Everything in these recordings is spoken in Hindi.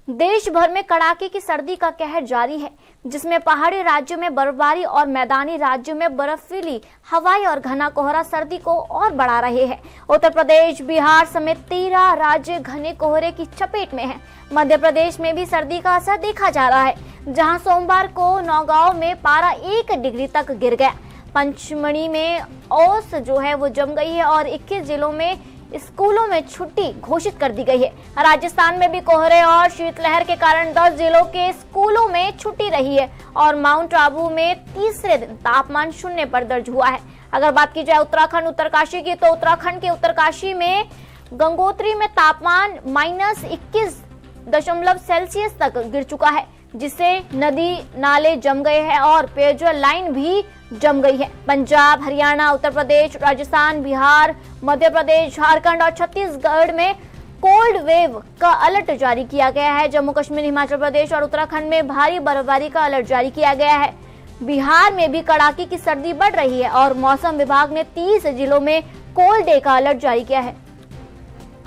देश भर में कड़ाके की सर्दी का कहर जारी है, जिसमें पहाड़ी राज्यों में बर्फबारी और मैदानी राज्यों में बर्फीली हवाएं और घना कोहरा सर्दी को और बढ़ा रहे हैं। उत्तर प्रदेश, बिहार समेत 13 राज्य घने कोहरे की चपेट में हैं। मध्य प्रदेश में भी सर्दी का असर देखा जा रहा है, जहां सोमवार को नौगांव में पारा 1 डिग्री तक गिर गया। पंचमढ़ी में औस जो है वो जम गई है और 21 जिलों में स्कूलों में छुट्टी घोषित कर दी गई है। राजस्थान में भी कोहरे और शीतलहर के कारण 10 जिलों के स्कूलों में छुट्टी रही है और माउंट आबू में तीसरे दिन तापमान 0 पर दर्ज हुआ है। अगर बात की जाए उत्तराखंड उत्तरकाशी की, तो उत्तराखंड के उत्तरकाशी में गंगोत्री में तापमान -21.7 तक गिर चुका है, जिससे नदी नाले जम गए हैं और पेयजल लाइन भी जम गई है। पंजाब, हरियाणा, उत्तर प्रदेश, राजस्थान, बिहार, मध्य प्रदेश, झारखंड और छत्तीसगढ़ में कोल्ड वेव का अलर्ट जारी किया गया है। जम्मू कश्मीर, हिमाचल प्रदेश और उत्तराखंड में भारी बर्फबारी का अलर्ट जारी किया गया है। बिहार में भी कड़ाके की सर्दी बढ़ रही है और मौसम विभाग ने 30 जिलों में कोल्ड डे का अलर्ट जारी किया है।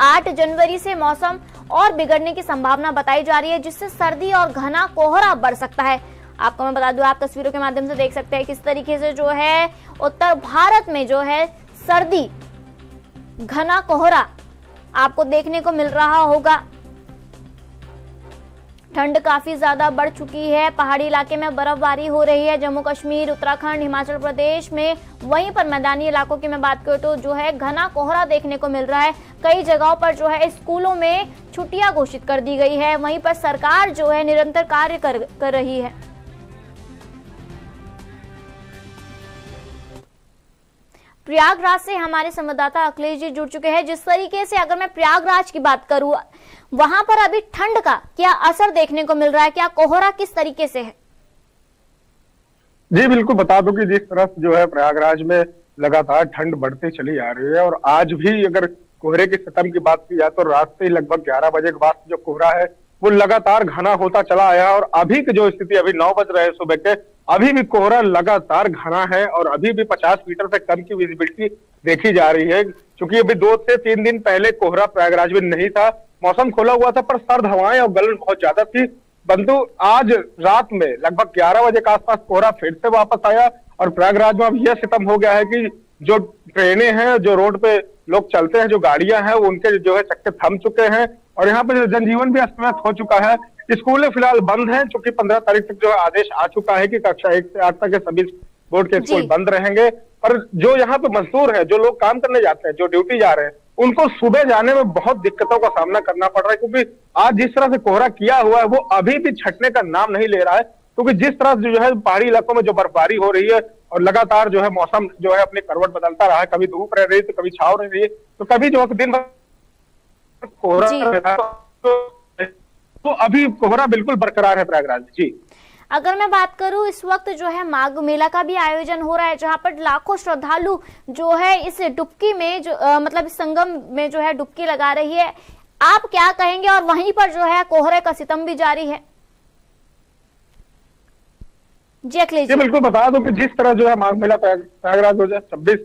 8 जनवरी से मौसम और बिगड़ने की संभावना बताई जा रही है, जिससे सर्दी और घना कोहरा बढ़ सकता है। आपको मैं बता दूं, आप तस्वीरों के माध्यम से देख सकते हैं किस तरीके से जो है उत्तर भारत में जो है सर्दी, घना कोहरा आपको देखने को मिल रहा होगा। ठंड काफी ज्यादा बढ़ चुकी है, पहाड़ी इलाके में बर्फबारी हो रही है। जम्मू कश्मीर, उत्तराखंड, हिमाचल प्रदेश में, वहीं पर मैदानी इलाकों की मैं बात करूं तो जो है घना कोहरा देखने को मिल रहा है। कई जगहों पर जो है स्कूलों में छुट्टियां घोषित कर दी गई है। वहीं पर सरकार जो है निरंतर कार्य कर रही है। प्रयागराज से हमारे संवाददाता अखिलेश जी जुड़ चुके हैं। जिस तरीके से अगर मैं प्रयागराज की बात करूं, वहां पर अभी ठंड का क्या असर देखने को मिल रहा है, क्या कोहरा किस तरीके से है? जी बिल्कुल, बता दूं कि जिस तरह जो है प्रयागराज में लगातार ठंड बढ़ती चली आ रही है और आज भी अगर कोहरे की सितम की बात की जाए तो रात से लगभग 11 बजे के बाद जो कोहरा है वो लगातार घना होता चला आया और अभी की जो स्थिति, अभी 9 बज रहे हैं सुबह के, अभी भी कोहरा लगातार घना है और अभी भी 50 मीटर से कम की विजिबिलिटी देखी जा रही है। क्योंकि अभी 2 से 3 दिन पहले कोहरा प्रयागराज में नहीं था, मौसम खुला हुआ था पर सर्द हवाएं और गलन बहुत ज्यादा थी। परंतु आज रात में लगभग 11 बजे के आसपास कोहरा फिर से वापस आया और प्रयागराज में अब यह सितम हो गया है कि जो ट्रेनें हैं, जो रोड पे लोग चलते हैं, जो गाड़ियां हैं, उनके जो है चक्के थम चुके हैं और यहाँ पे जनजीवन भी अस्त व्यस्त हो चुका है। स्कूलें फिलहाल बंद हैं, क्योंकि 15 तारीख तक जो है आदेश आ चुका है कि कक्षा 1 से 8 तक के सभी बोर्ड के स्कूल बंद रहेंगे। पर जो यहाँ पे मजदूर है, जो लोग काम करने जाते हैं, जो ड्यूटी जा रहे हैं, उनको सुबह जाने में बहुत दिक्कतों का सामना करना पड़ रहा है, क्योंकि आज जिस तरह से कोहरा किया हुआ है वो अभी भी छटने का नाम नहीं ले रहा है। क्योंकि जिस तरह से जो है पहाड़ी इलाकों में जो बर्फबारी हो रही है और लगातार जो है मौसम जो है अपनी करवट बदलता रहा है, कभी धूप रह रही है तो कभी छाव रह रही है, तो कभी जो है दिन भर कोहरा रहता है, तो अभी कोहरा बिल्कुल बरकरार है प्रयागराज। जी, अगर मैं बात करूं, इस वक्त जो है माघ मेला का भी आयोजन हो रहा है, जहां पर लाखों श्रद्धालु जो है इस डुबकी में मतलब इस संगम में जो है डुबकी लगा रही है। आप क्या कहेंगे? और वहीं पर जो है कोहरे का सितम भी जारी है। जी अखिलेश जी, बिल्कुल बता दो कि जिस तरह जो है माघ मेला प्रयागराज 2026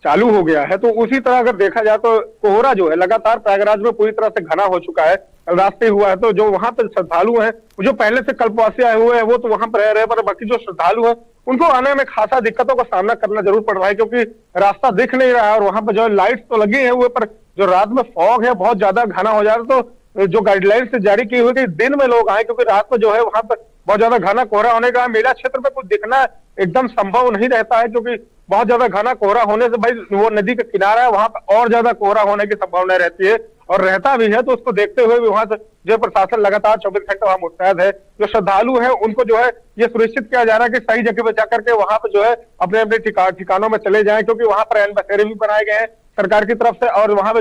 चालू हो गया है, तो उसी तरह अगर देखा जाए तो कोहरा जो है लगातार प्रयागराज में पूरी तरह से घना हो चुका है। कल रात से हुआ है, तो जो वहां पर श्रद्धालु हैं, जो पहले से कल्पवासी आए हुए हैं वो तो वहां पर रह रहे हैं, पर बाकी जो श्रद्धालु हैं उनको आने में खासा दिक्कतों का सामना करना जरूर पड़ रहा है, क्योंकि रास्ता दिख नहीं रहा है और वहां पर जो लाइट्स तो लगी है हुए, पर जो रात में फॉग है बहुत ज्यादा घना हो जा रहा है। तो जो गाइडलाइंस जारी की हुई कि दिन में लोग आए, क्योंकि रात में जो है वहां पर बहुत ज्यादा घना कोहरा होने का मेला क्षेत्र में कुछ दिखना एकदम संभव नहीं रहता है, क्योंकि बहुत ज्यादा घना कोहरा होने से भाई वो नदी का किनारा है, वहां पर और ज्यादा कोहरा होने की संभावना रहती है और रहता भी है। तो उसको देखते हुए भी वहां से जो प्रशासन लगातार 24 घंटे वहां मुस्तैद है। जो श्रद्धालु है उनको जो है ये सुनिश्चित किया जा रहा है कि सही जगह पर जाकर के वहां पर जो है अपने अपने ठिकानों में चले जाएं, क्योंकि वहां पर रैन बसेरे भी बनाए गए हैं सरकार की तरफ से और वहां पे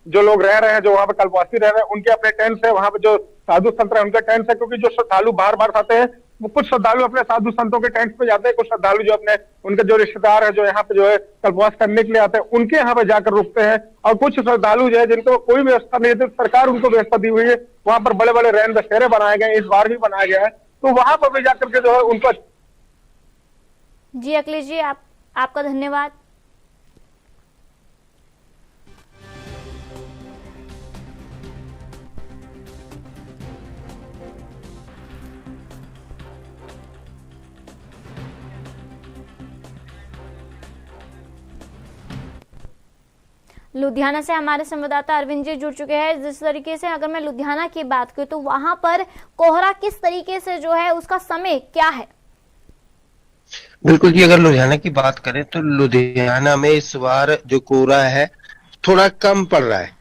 जो लोग रह रहे हैं, जो वहां पे कल्पवासी रह रहे हैं, उनके अपने टेंट है, वहां पे जो साधु संत है उनके टेंट है, क्योंकि जो श्रद्धालु बार बार आते हैं वो कुछ श्रद्धालु अपने साधु संतों के टेंट पे जाते हैं, कुछ श्रद्धालु जो अपने उनके जो रिश्तेदार है जो यहाँ पे जो है कल्पवास करने के लिए आते हैं उनके यहाँ पे जाकर रुकते हैं, और कुछ श्रद्धालु जो है जिनको कोई व्यवस्था नहीं है, सरकार उनको व्यवस्था दी हुई है, वहां पर बड़े बड़े रैन बसेरे बनाए गए, इस बार भी बनाया गया है, तो वहां पर भी जाकर के जो है उनको। जी अखिलेश जी, आपका धन्यवाद। लुधियाना से हमारे संवाददाता अरविंद जी जुड़ चुके हैं। जिस तरीके से अगर मैं लुधियाना की बात करूं तो वहां पर कोहरा किस तरीके से जो है उसका समय क्या है? बिल्कुल जी, अगर लुधियाना की बात करें तो लुधियाना में इस बार जो कोहरा है थोड़ा कम पड़ रहा है।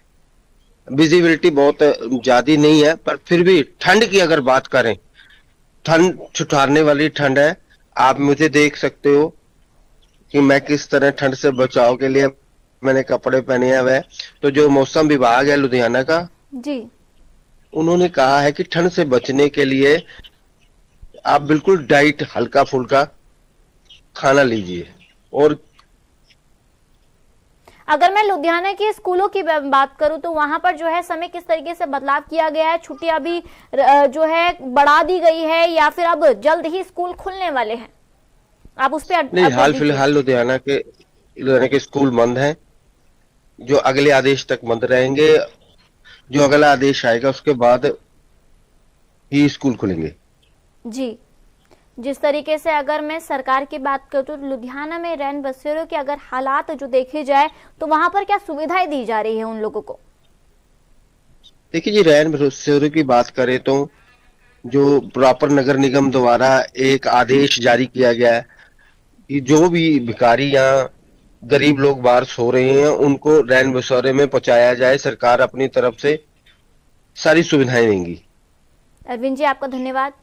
विजिबिलिटी बहुत ज्यादा नहीं है, पर फिर भी ठंड की अगर बात करें, ठंड छुटाने वाली ठंड है। आप मुझे देख सकते हो कि मैं किस तरह ठंड से बचाव के लिए मैंने कपड़े पहने हुए हैं। तो जो मौसम विभाग है लुधियाना का जी, उन्होंने कहा है कि ठंड से बचने के लिए आप बिल्कुल डाइट हल्का फुल्का खाना लीजिए। और अगर मैं लुधियाना के स्कूलों की बात करूं तो वहां पर जो है समय किस तरीके से बदलाव किया गया है? छुट्टियां भी जो है बढ़ा दी गई है या फिर अब जल्द ही स्कूल खुलने वाले हैं? आप उस पर नहीं, हाल फिलहाल लुधियाना के स्कूल बंद हैं, जो अगले आदेश तक बंद रहेंगे। जो अगला आदेश आएगा उसके बाद ही स्कूल खुलेंगे। जी, जिस तरीके से अगर मैं सरकार की बात करूं तो लुधियाना में रैन बसेरों के अगर हालात जो देखे जाए तो वहां पर क्या सुविधाएं दी जा रही है उन लोगों को? देखिए जी, रैन बसेरों की बात करें तो जो प्रॉपर नगर निगम द्वारा एक आदेश जारी किया गया है कि जो भी भिखारी या गरीब लोग बाहर सो रहे हैं उनको रैन बसेरे में पहुंचाया जाए। सरकार अपनी तरफ से सारी सुविधाएं देंगी। अरविंद जी, आपका धन्यवाद।